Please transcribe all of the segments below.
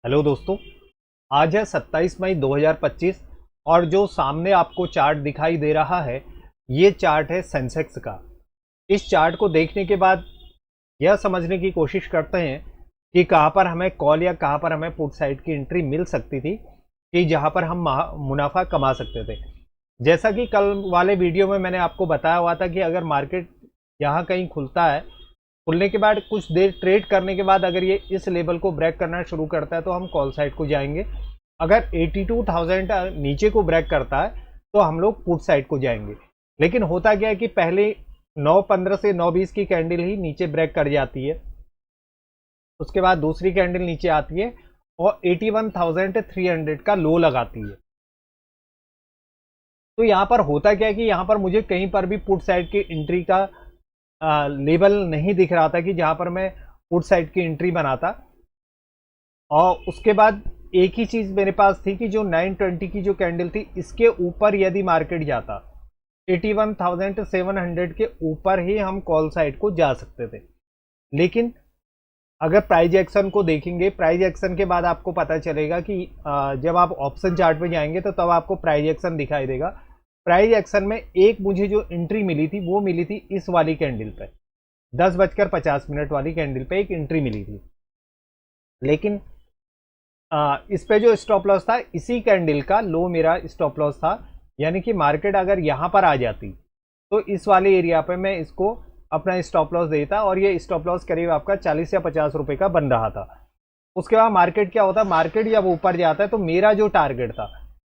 Hello दोस्तों। आज है 27 मई 2025 और जो सामने आपको चार्ट दिखाई दे रहा है ये चार्ट है सेंसेक्स का। इस चार्ट को देखने के बाद यह समझने की कोशिश करते हैं कि कहाँ पर हमें कॉल या कहाँ पर हमें पुट साइड की एंट्री मिल सकती थी कि जहाँ पर हम मुनाफा कमा सकते थे। जैसा कि कल वाले वीडियो में मैंने आपको बताया हुआ था कि अगर मार्केट यहाँ कहीं खुलता है, खुलने के बाद कुछ देर ट्रेड करने के बाद अगर ये इस लेवल को ब्रेक करना शुरू करता है तो हम कॉल साइड को जाएंगे। अगर 82,000 नीचे को ब्रेक करता है तो हम लोग पुट साइड को जाएंगे। लेकिन होता क्या है कि पहले 9:15 से 9:20 की कैंडल ही नीचे ब्रेक कर जाती है, उसके बाद दूसरी कैंडल नीचे आती है और 81,300 का लो लगाती है। तो यहाँ पर होता क्या है कि यहाँ पर मुझे कहीं पर भी पुट साइड की एंट्री का लेवल नहीं दिख रहा था कि जहां पर मैं पुट साइड की एंट्री बनाता। और उसके बाद एक ही चीज मेरे पास थी कि जो 920 की जो कैंडल थी इसके ऊपर यदि मार्केट जाता 81,700 के ऊपर ही हम कॉल साइड को जा सकते थे। लेकिन अगर प्राइस एक्शन को देखेंगे, प्राइस एक्शन के बाद आपको पता चलेगा कि जब आप ऑप्शन चार्ट पे जाएंगे तो तब आपको प्राइस एक्शन दिखाई देगा। प्राइस एक्शन में एक मुझे जो एंट्री मिली थी वो मिली थी इस वाली कैंडल पे, 10:50 वाली कैंडल पे एक एंट्री मिली थी। लेकिन इस पे जो स्टॉप लॉस था इसी कैंडल का लो मेरा स्टॉप लॉस था। यानी कि मार्केट अगर यहां पर आ जाती तो इस वाले एरिया पे मैं इसको अपना स्टॉप लॉस देता और ये स्टॉप लॉस करीब आपका 40 या 50 रुपए का बन रहा था। उसके बाद मार्केट क्या होता है, मार्केट जब ऊपर जाता है तो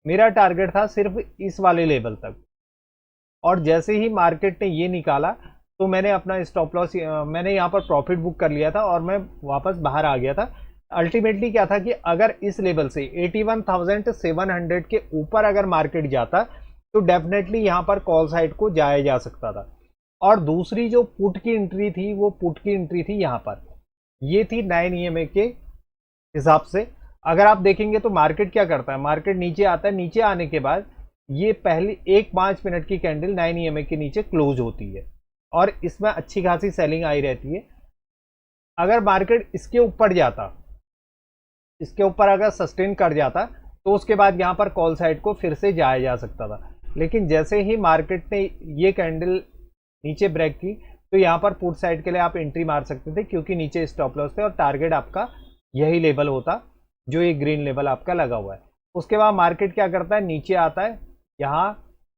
मेरा टारगेट था सिर्फ इस वाले लेवल तक। और जैसे ही मार्केट ने ये निकाला तो मैंने अपना स्टॉप लॉस मैंने यहाँ पर प्रॉफिट बुक कर लिया था और मैं वापस बाहर आ गया था। अल्टीमेटली क्या था कि अगर इस लेवल से 81,700 के ऊपर अगर मार्केट जाता तो डेफिनेटली यहाँ पर कॉल साइड को जाया जा सकता था। और दूसरी जो पुट की एंट्री थी वो पुट की एंट्री थी यहाँ पर, ये थी 9 EMA के हिसाब से। अगर आप देखेंगे तो मार्केट क्या करता है, मार्केट नीचे आता है, नीचे आने के बाद ये पहली एक 5 मिनट की कैंडल 9 EMA के नीचे क्लोज होती है और इसमें अच्छी खासी सेलिंग आई रहती है। अगर मार्केट इसके ऊपर जाता, इसके ऊपर अगर सस्टेन कर जाता तो उसके बाद यहाँ पर कॉल साइड को फिर से जाया जा सकता था। लेकिन जैसे ही मार्केट ने ये कैंडल नीचे ब्रेक की तो यहाँ पर पुट साइड के लिए आप एंट्री मार सकते थे क्योंकि नीचे स्टॉप लॉस थे और टारगेट आपका यही लेवल होता जो ये ग्रीन लेवल आपका लगा हुआ है। उसके बाद मार्केट क्या करता है, नीचे आता है यहाँ,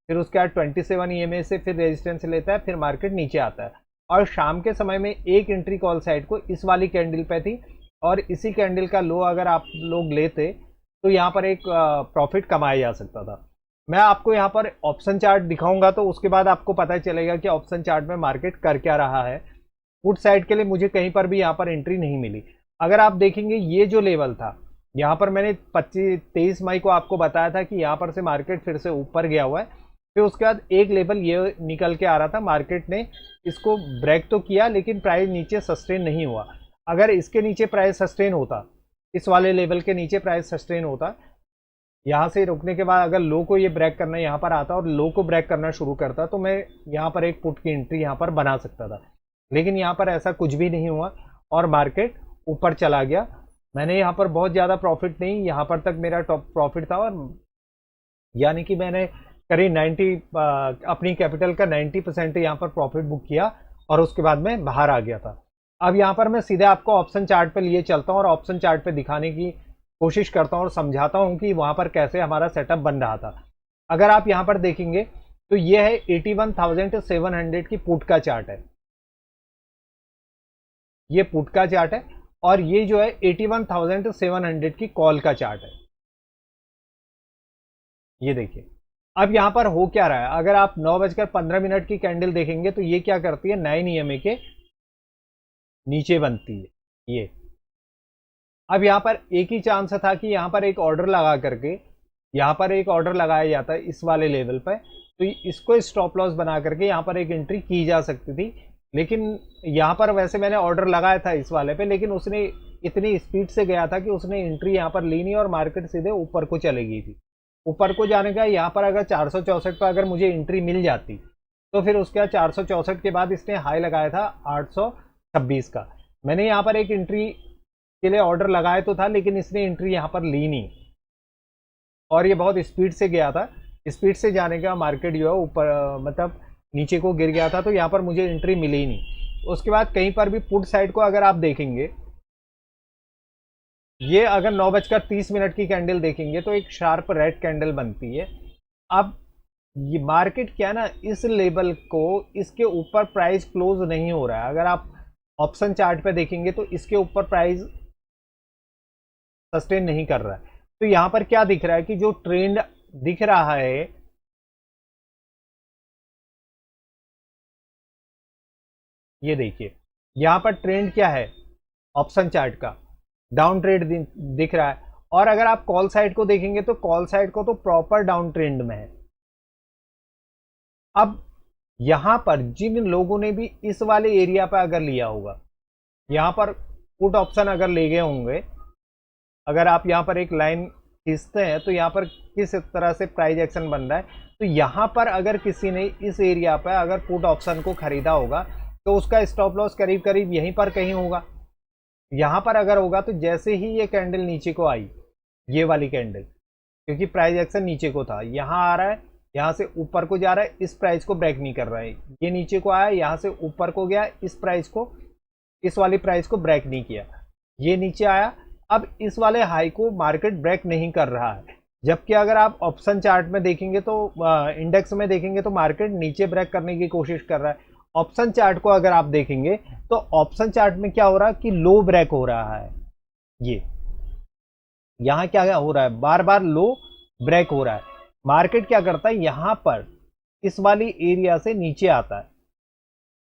फिर उसके बाद 27 EMA से फिर रेजिस्टेंस लेता है, फिर मार्केट नीचे आता है। और शाम के समय में एक एंट्री कॉल साइड को इस वाली कैंडल पे थी और इसी कैंडल का लो अगर आप लोग लेते तो यहाँ पर एक प्रॉफिट कमाया जा सकता था। मैं आपको यहाँ पर ऑप्शन चार्ट दिखाऊंगा तो उसके बाद आपको पता चलेगा कि ऑप्शन चार्ट में मार्केट कर क्या रहा है। पुट साइड के लिए मुझे कहीं पर भी यहाँ पर एंट्री नहीं मिली। अगर आप देखेंगे ये जो लेवल था, यहाँ पर मैंने 23 मई को आपको बताया था कि यहाँ पर से मार्केट फिर से ऊपर गया हुआ है। फिर उसके बाद एक लेवल ये निकल के आ रहा था, मार्केट ने इसको ब्रेक तो किया लेकिन प्राइस नीचे सस्टेन नहीं हुआ। अगर इसके नीचे प्राइस सस्टेन होता, इस वाले लेवल के नीचे प्राइस सस्टेन होता, यहाँ से रुकने के बाद अगर लो को ये ब्रेक करना यहाँ पर आता और लो को ब्रेक करना शुरू करता तो मैं यहाँ पर एक पुट की एंट्री यहाँ पर बना सकता था। लेकिन यहाँ पर ऐसा कुछ भी नहीं हुआ और मार्केट ऊपर चला गया। मैंने यहाँ पर बहुत ज़्यादा प्रॉफिट नहीं, यहाँ पर तक मेरा टॉप प्रॉफिट था और यानी कि मैंने करीब 90 अपनी कैपिटल का 90% यहाँ पर प्रॉफिट बुक किया और उसके बाद मैं बाहर आ गया था। अब यहाँ पर मैं सीधे आपको ऑप्शन चार्ट पे लिए चलता हूँ और ऑप्शन चार्ट पे दिखाने की कोशिश करता हूँ और समझाता हूँ कि वहाँ पर कैसे हमारा सेटअप बन रहा था। अगर आप यहाँ पर देखेंगे तो ये है 81,700 की पुट का चार्ट है, ये पुट का चार्ट है और ये जो है 81,700 की कॉल का चार्ट है। ये देखिए अब यहाँ पर हो क्या रहा है, अगर आप 9:15 की कैंडल देखेंगे तो ये क्या करती है, 9 EMA के नीचे बनती है ये। अब यहाँ पर एक ही चांस था कि यहाँ पर एक ऑर्डर लगा करके यहाँ पर एक ऑर्डर लगाया जाता है इस वाले लेवल पर, तो इसको स्टॉप लॉस बना करके यहाँ पर एक एंट्री की जा सकती थी। लेकिन यहाँ पर वैसे मैंने ऑर्डर लगाया था इस वाले पे, लेकिन उसने इतनी स्पीड से गया था कि उसने एंट्री यहाँ पर ली नहीं और मार्केट सीधे ऊपर को चली गई थी। ऊपर को जाने का यहाँ पर अगर 464 पर अगर मुझे एंट्री मिल जाती तो फिर उसके बाद 464 के बाद इसने हाई लगाया था 826 का। मैंने यहाँ पर एक एंट्री के लिए ऑर्डर लगाया तो था, लेकिन इसने एंट्री यहाँ पर ली नहीं और ये बहुत स्पीड से गया था। स्पीड से जाने का मार्केट जो है ऊपर मतलब नीचे को गिर गया था, तो यहाँ पर मुझे एंट्री मिली ही नहीं। उसके बाद कहीं पर भी पुट साइड को अगर आप देखेंगे, ये अगर 9:30 की कैंडल देखेंगे तो एक शार्प रेड कैंडल बनती है। अब ये मार्केट क्या ना, इस लेवल को, इसके ऊपर प्राइस क्लोज नहीं हो रहा है। अगर आप ऑप्शन चार्ट पे देखेंगे तो इसके ऊपर प्राइस सस्टेन नहीं कर रहा है। तो यहां पर क्या दिख रहा है कि जो ट्रेंड दिख रहा है, ये देखिए यहां पर ट्रेंड क्या है ऑप्शन चार्ट का, डाउन ट्रेंड दिख रहा है। और अगर आप कॉल साइड को देखेंगे तो कॉल साइड को तो प्रॉपर डाउन ट्रेंड में है। अब यहां पर जिन लोगों ने भी इस वाले एरिया पर अगर लिया होगा, यहां पर पुट ऑप्शन अगर ले गए होंगे, अगर आप यहां पर एक लाइन खींचते हैं तो यहां पर किस तरह से प्राइस एक्शन बन रहा है, तो यहां पर अगर किसी ने इस एरिया पर अगर पुट ऑप्शन को खरीदा होगा तो उसका स्टॉप लॉस करीब करीब यहीं पर कहीं होगा। यहां पर अगर होगा तो जैसे ही ये कैंडल नीचे को आई, ये वाली कैंडल, क्योंकि प्राइस एक्शन नीचे को था, यहां आ रहा है, यहां से ऊपर को जा रहा है, इस प्राइस को ब्रेक नहीं कर रहा है। ये नीचे को आया, यहां से ऊपर को गया, इस प्राइस को, इस वाली प्राइस को ब्रेक नहीं किया, ये नीचे आया। अब इस वाले हाई को मार्केट ब्रेक नहीं कर रहा है। जबकि अगर आप ऑप्शन चार्ट में देखेंगे तो इंडेक्स में देखेंगे तो मार्केट नीचे ब्रेक करने की कोशिश कर रहा है। ऑप्शन चार्ट को अगर आप देखेंगे तो ऑप्शन चार्ट में क्या हो रहा है कि लो ब्रेक हो रहा है। ये यहां क्या हो रहा है, बार बार लो ब्रेक हो रहा है। मार्केट क्या करता है, यहां पर इस वाली एरिया से नीचे आता है,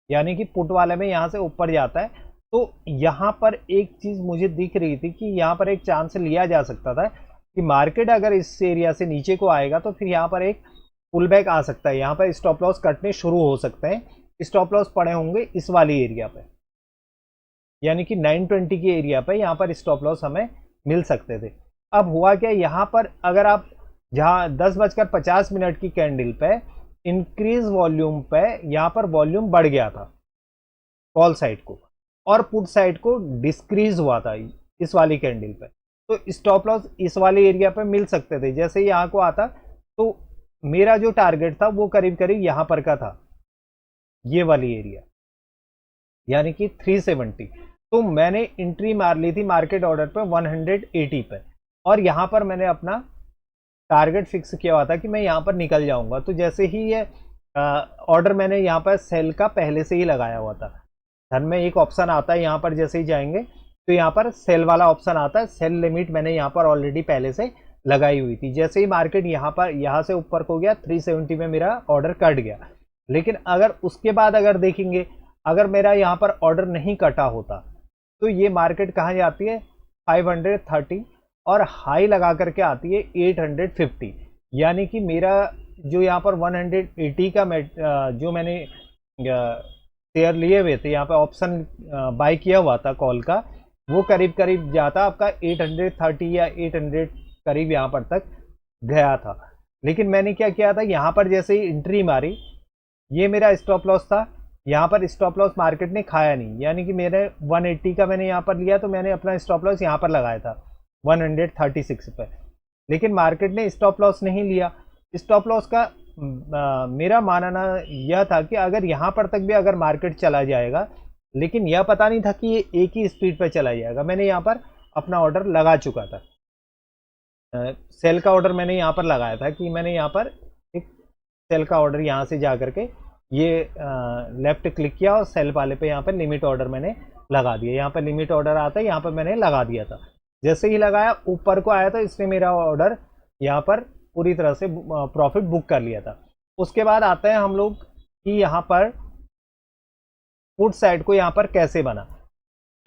यानी कि पुट वाले में यहां से ऊपर जाता है। तो यहां पर एक चीज मुझे दिख रही थी कि यहां पर एक चांस लिया जा सकता था कि मार्केट अगर इस एरिया से नीचे को आएगा तो फिर यहां पर एक पुल बैक आ सकता है, यहां पर स्टॉप लॉस कटने शुरू हो सकते हैं। स्टॉप लॉस पड़े होंगे इस वाली एरिया पे, यानी कि 920 के एरिया पे यहां पर स्टॉप लॉस हमें मिल सकते थे। अब हुआ क्या, यहां पर अगर आप जहां 10:50 की कैंडल पे इंक्रीज वॉल्यूम पे यहां पर वॉल्यूम बढ़ गया था कॉल साइड को, और पुट साइड को डिस्क्रीज हुआ था इस वाली कैंडल पे, तो स्टॉप लॉस इस वाले एरिया पे मिल सकते थे। जैसे ही यहां को आता तो मेरा जो टारगेट था वो करीब करीब यहां पर का था, ये वाली एरिया, यानी कि 370। तो मैंने एंट्री मार ली थी मार्केट ऑर्डर पे 180 पे, और यहां पर मैंने अपना टारगेट फिक्स किया हुआ था कि मैं यहां पर निकल जाऊंगा। तो जैसे ही ये ऑर्डर मैंने यहां पर सेल का पहले से ही लगाया हुआ था, धन में एक ऑप्शन आता है यहाँ पर, जैसे ही जाएंगे तो यहाँ पर सेल वाला ऑप्शन आता है, सेल लिमिट मैंने यहाँ पर ऑलरेडी पहले से लगाई हुई थी। जैसे ही मार्केट यहाँ से ऊपर को गया 370 में मेरा ऑर्डर कट गया। लेकिन अगर उसके बाद अगर देखेंगे, अगर मेरा यहाँ पर ऑर्डर नहीं कटा होता तो ये मार्केट कहाँ जाती है 530 और हाई लगा करके आती है 850। यानी कि मेरा जो यहाँ पर 180 का जो मैंने शेयर लिए हुए थे, यहाँ पे ऑप्शन बाय किया हुआ था कॉल का, वो करीब करीब जाता आपका 830 या 800 करीब यहाँ पर तक गया था। लेकिन मैंने क्या किया था, यहाँ पर जैसे ही एंट्री मारी, ये मेरा स्टॉप लॉस था, यहाँ पर स्टॉप लॉस मार्केट ने खाया नहीं, यानी कि मेरे 180 का मैंने यहाँ पर लिया तो मैंने अपना स्टॉप लॉस यहाँ पर लगाया था 136 पे। लेकिन मार्केट ने स्टॉप लॉस नहीं लिया। स्टॉप लॉस का मेरा मानना यह था कि अगर यहाँ पर तक भी अगर मार्केट चला जाएगा, लेकिन यह पता नहीं था कि ये एक ही स्पीड पर चला जाएगा। मैंने यहाँ पर अपना ऑर्डर लगा चुका था, सेल का ऑर्डर मैंने यहाँ पर लगाया था कि मैंने यहाँ पर एक सेल का ऑर्डर यहाँ से जा करके ये लेफ्ट क्लिक किया और सेल वाले पे यहाँ पर लिमिट ऑर्डर मैंने लगा दिया। यहाँ पर लिमिट ऑर्डर आता है, यहाँ पर मैंने लगा दिया था। जैसे ही लगाया ऊपर को आया तो इसने मेरा ऑर्डर यहाँ पर पूरी तरह से प्रॉफिट बुक कर लिया था। उसके बाद आते हैं हम लोग कि यहाँ पर पुट साइड को यहाँ पर कैसे बना।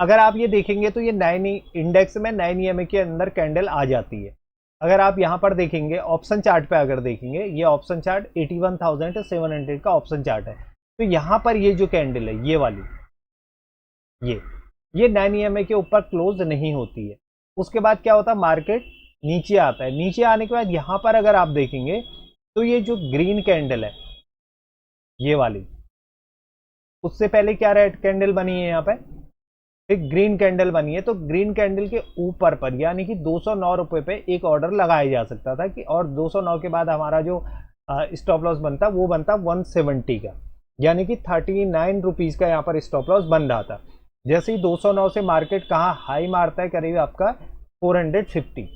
अगर आप ये देखेंगे तो ये 9 इंडेक्स में 9 EMA के अंदर कैंडल आ जाती है। अगर आप यहाँ पर देखेंगे ऑप्शन चार्ट पे अगर देखेंगे, ये ऑप्शन चार्ट 81,700 का ऑप्शन चार्ट है। तो यहाँ पर ये जो कैंडल है ये वाली, ये 9 EMA के ऊपर क्लोज नहीं होती है। उसके बाद क्या होता है, मार्केट नीचे आता है। नीचे आने के बाद यहाँ पर अगर आप देखेंगे तो ये जो ग्रीन कैंडल है ये वाली, उससे पहले क्या रेड कैंडल बनी है यहाँ पे, फिर ग्रीन कैंडल बनी है, तो ग्रीन कैंडल के ऊपर पर यानी कि 209 रुपये पे एक ऑर्डर लगाया जा सकता था कि, और 209 के बाद हमारा जो स्टॉप लॉस बनता वो बनता 170 का, यानी कि 39 रुपीज़ का यहाँ पर स्टॉप लॉस बन रहा था। जैसे ही 209 से मार्केट कहाँ हाई मारता है, करीब आपका 450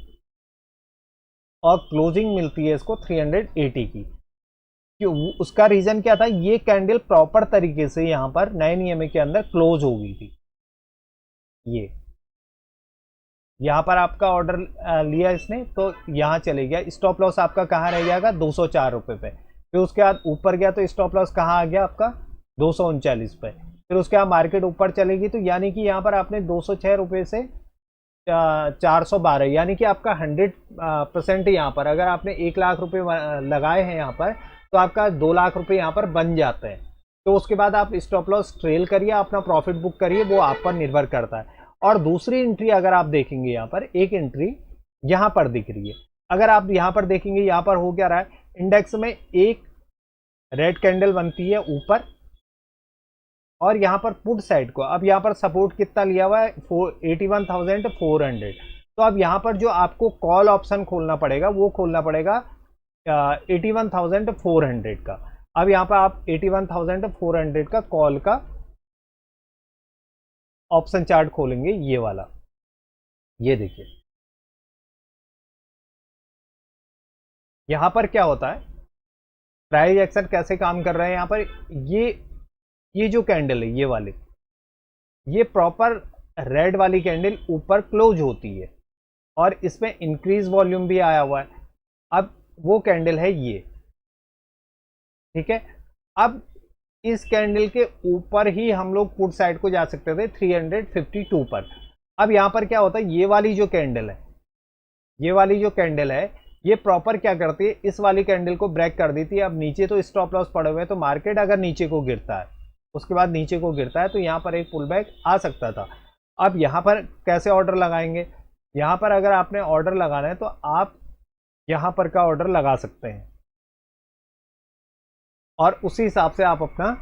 और क्लोजिंग मिलती है इसको 380 की। क्यों? उसका रीजन क्या था, ये कैंडल प्रॉपर तरीके से यहाँ पर 9 EMA के अंदर क्लोज हो गई थी। ये यहाँ पर आपका ऑर्डर लिया इसने तो यहाँ चले गया, स्टॉप लॉस आपका कहाँ रह जाएगा 204 रुपये पे। फिर उसके बाद ऊपर गया तो स्टॉप लॉस कहाँ आ गया आपका 239 पे। फिर उसके बाद मार्केट ऊपर चलेगी तो यानी कि यहाँ पर आपने 206 रुपये से 412, यानी कि आपका 100% यहाँ पर, अगर आपने 1 लाख रुपए लगाए हैं यहाँ पर तो आपका 2 लाख रुपए यहाँ पर बन जाते हैं। तो उसके बाद आप स्टॉप लॉस ट्रेल करिए, अपना प्रॉफिट बुक करिए, वो आप पर निर्भर करता है। और दूसरी एंट्री अगर आप देखेंगे, यहाँ पर एक एंट्री यहाँ पर दिख रही है, अगर आप यहाँ पर देखेंगे यहाँ पर हो क्या रहा है, इंडेक्स में एक रेड कैंडल बनती है ऊपर और यहाँ पर पुट साइड को, अब यहाँ पर सपोर्ट कितना लिया हुआ है 81,400। तो अब यहाँ पर जो आपको कॉल ऑप्शन खोलना पड़ेगा वो खोलना पड़ेगा 81,400 का। अब यहाँ पर आप 81,400 का कॉल का ऑप्शन चार्ट खोलेंगे, ये वाला, ये देखिए यहाँ पर क्या होता है, प्राइस एक्शन कैसे काम कर रहे हैं यहाँ पर। ये जो कैंडल है ये वाली, ये प्रॉपर रेड वाली कैंडल ऊपर क्लोज होती है और इसमें इंक्रीज वॉल्यूम भी आया हुआ है। अब वो कैंडल है ये, ठीक है। अब इस कैंडल के ऊपर ही हम लोग पुट साइड को जा सकते थे 352 पर। अब यहां पर क्या होता है, ये वाली जो कैंडल है, ये वाली जो कैंडल है ये प्रॉपर क्या करती है, इस वाली कैंडल को ब्रेक कर देती है। अब नीचे तो स्टॉप लॉस पड़े हुए हैं, तो मार्केट अगर नीचे को गिरता है, उसके बाद नीचे को गिरता है तो यहाँ पर एक पुल बैक आ सकता था। अब यहाँ पर कैसे ऑर्डर लगाएंगे, यहाँ पर अगर आपने ऑर्डर लगाना है तो आप यहाँ पर का ऑर्डर लगा सकते हैं और उसी हिसाब से आप अपना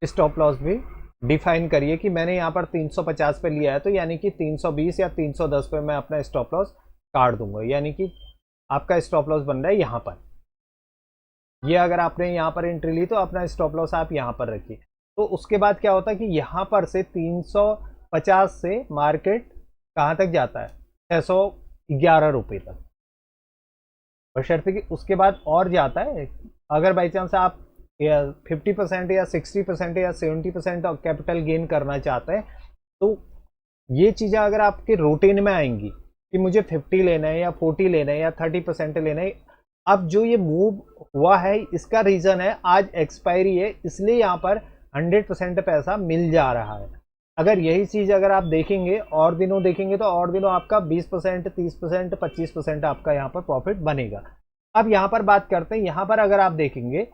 स्टॉप लॉस भी डिफाइन करिए कि मैंने यहाँ पर 350 पे लिया है तो यानी कि 320 या 310 पे मैं अपना स्टॉप लॉस काट दूंगा, यानी कि आपका स्टॉप लॉस बन रहा है यहाँ पर। ये अगर आपने यहाँ पर एंट्री ली तो अपना स्टॉप लॉस आप यहाँ पर रखिए। तो उसके बाद क्या होता है कि यहाँ पर से 350 से मार्केट कहाँ तक जाता है 611 रुपये तक, बशर्ते कि उसके बाद और जाता है। अगर बाई चांस आप 50% या 60% या 70% कैपिटल गेन करना चाहते हैं तो ये चीज़ें अगर आपके रूटीन में आएंगी कि मुझे 50 लेना है या 40 लेना है या 30% लेना है। अब जो ये मूव हुआ है इसका रीज़न है आज एक्सपायरी है, इसलिए यहाँ पर 100% पैसा मिल जा रहा है। अगर यही चीज़ अगर आप देखेंगे और दिनों देखेंगे तो और दिनों आपका 20%, 30%, 25% आपका यहाँ पर प्रॉफिट बनेगा। अब यहाँ पर बात करते हैं, यहाँ पर अगर आप देखेंगे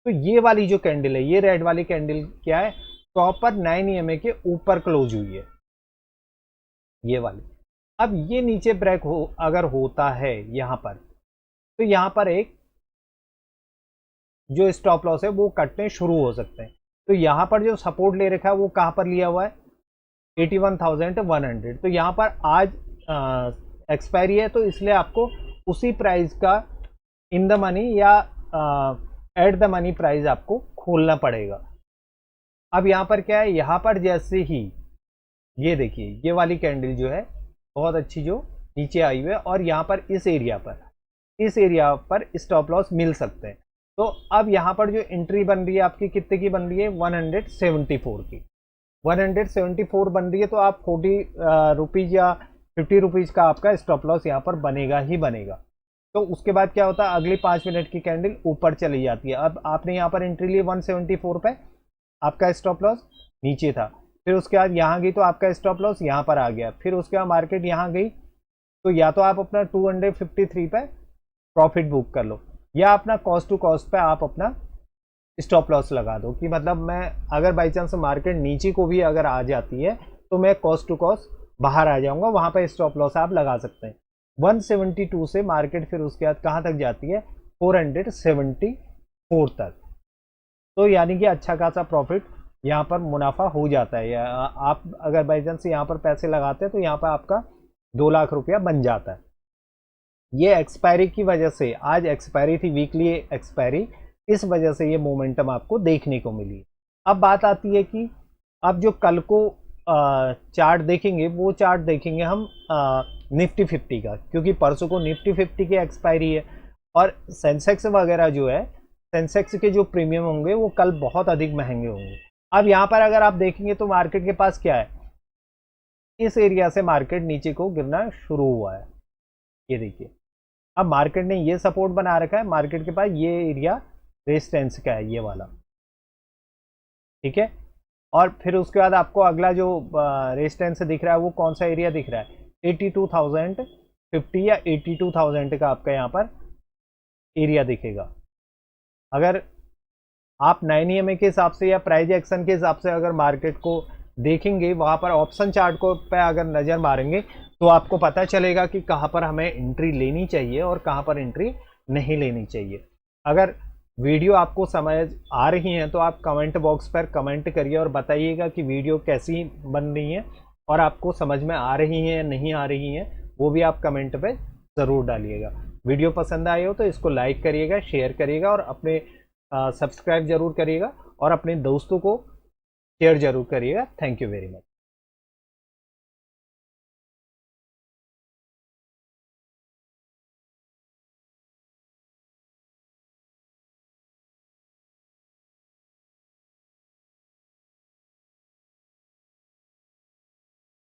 तो ये वाली जो कैंडल है, ये रेड वाली कैंडल क्या है, प्रॉपर 9 EMA के ऊपर क्लोज हुई है ये वाली। अब ये नीचे ब्रेक हो अगर होता है यहाँ पर तो यहाँ पर एक जो स्टॉप लॉस है वो कटने शुरू हो सकते हैं। तो यहाँ पर जो सपोर्ट ले रखा है वो कहाँ पर लिया हुआ है 81,100। तो यहाँ पर आज एक्सपायरी है तो इसलिए आपको उसी प्राइस का इन द मनी या एट द मनी प्राइस आपको खोलना पड़ेगा। अब यहाँ पर क्या है, यहाँ पर जैसे ही ये देखिए ये वाली कैंडल जो है बहुत अच्छी जो नीचे आई हुई है और यहाँ पर इस एरिया पर स्टॉप लॉस मिल सकते हैं। तो अब यहाँ पर जो एंट्री बन रही है आपकी कितने की बन रही है 174 की, 174 बन रही है तो आप 40 रुपीज़ या 50 रुपीज़ का आपका स्टॉप लॉस यहाँ पर बनेगा ही बनेगा। तो उसके बाद क्या होता है, अगली 5 मिनट की कैंडल ऊपर चली जाती है। अब आपने यहाँ पर एंट्री ली 174 पे, आपका स्टॉप लॉस नीचे था, फिर उसके बाद यहाँ गई तो आपका स्टॉप लॉस यहाँ पर आ गया, फिर उसके बाद मार्केट यहाँ गई तो या तो आप अपना 253 पे प्रॉफिट बुक कर लो या अपना कॉस्ट टू कॉस्ट पे आप अपना स्टॉप लॉस लगा दो कि मतलब मैं अगर बाई चांस मार्केट नीचे को भी अगर आ जाती है तो मैं कॉस्ट टू कॉस्ट बाहर आ जाऊंगा, वहाँ पर स्टॉप लॉस आप लगा सकते हैं। 172 से मार्केट फिर उसके बाद कहाँ तक जाती है 474 तक, तो यानी कि अच्छा खासा प्रॉफिट यहाँ पर मुनाफा हो जाता है, या आप अगर बाई चांस यहाँ पर पैसे लगाते हैं तो यहाँ पर आपका 2 लाख रुपया बन जाता है। ये एक्सपायरी की वजह से, आज एक्सपायरी थी, वीकली एक्सपायरी, इस वजह से ये मोमेंटम आपको देखने को मिली। अब बात आती है कि अब जो कल को चार्ट देखेंगे, वो चार्ट देखेंगे हम निफ्टी 50 का, क्योंकि परसों को निफ्टी 50 की एक्सपायरी है और सेंसेक्स वगैरह जो है, सेंसेक्स के जो प्रीमियम होंगे वो कल बहुत अधिक महंगे होंगे। अब यहाँ पर अगर आप देखेंगे तो मार्केट के पास क्या है, इस एरिया से मार्केट नीचे को गिरना शुरू हुआ है, ये देखिए। अब मार्केट ने ये सपोर्ट बना रखा है, मार्केट के पास ये एरिया रेजिस्टेंस का है, ये वाला, ठीक है। और फिर उसके बाद आपको अगला जो रेजिस्टेंस दिख रहा है वो कौन सा एरिया दिख रहा है, 82,050 या 82,000 का आपका यहाँ पर एरिया दिखेगा। अगर आप 9 EMA के हिसाब से या प्राइस एक्शन के हिसाब से अगर मार्केट को देखेंगे, वहाँ पर ऑप्शन चार्ट को पे अगर नज़र मारेंगे तो आपको पता चलेगा कि कहाँ पर हमें एंट्री लेनी चाहिए और कहाँ पर एंट्री नहीं लेनी चाहिए। अगर वीडियो आपको समझ आ रही है तो आप कमेंट बॉक्स पर कमेंट करिए और बताइएगा कि वीडियो कैसी बन रही है और आपको समझ में आ रही है या नहीं आ रही है, वो भी आप कमेंट पे ज़रूर डालिएगा। वीडियो पसंद आए हो तो इसको लाइक करिएगा, शेयर करिएगा और अपने सब्सक्राइब जरूर करिएगा और अपने दोस्तों को शेयर जरूर करिएगा। Thank you very much.